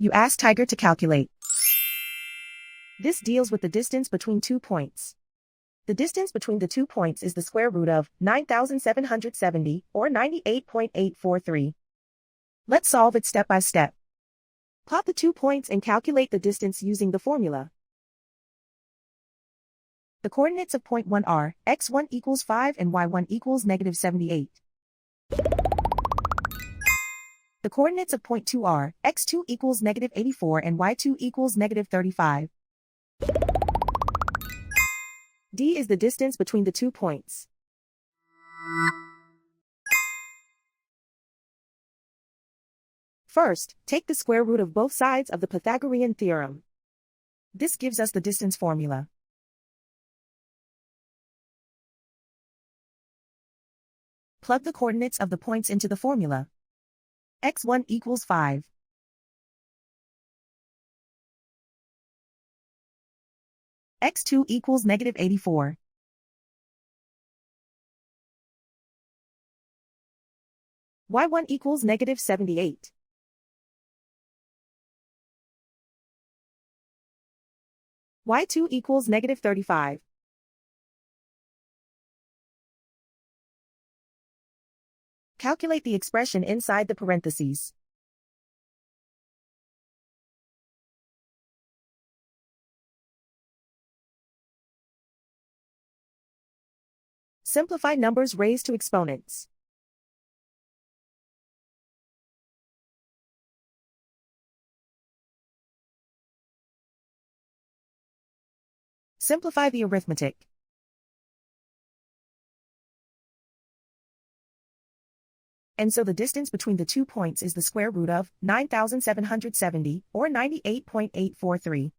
You ask Tiger to calculate. This deals with the distance between 2 points. The distance between the 2 points is the square root of 9,770, or 98.843. Let's solve it step by step. Plot the 2 points and calculate the distance using the formula. The coordinates of point 1 are x1 equals 5 and y1 equals negative 78. The coordinates of point 2 are x2 equals negative 84 and y2 equals negative 35. D is the distance between the 2 points. First, take the square root of both sides of the Pythagorean theorem. This gives us the distance formula. Plug the coordinates of the points into the formula. x1 equals 5. x2 equals negative 84. y1 equals negative 78. y2 equals negative 35. Calculate the expression inside the parentheses. Simplify numbers raised to exponents. Simplify the arithmetic. And so the distance between the 2 points is the square root of 9,770, or 98.843.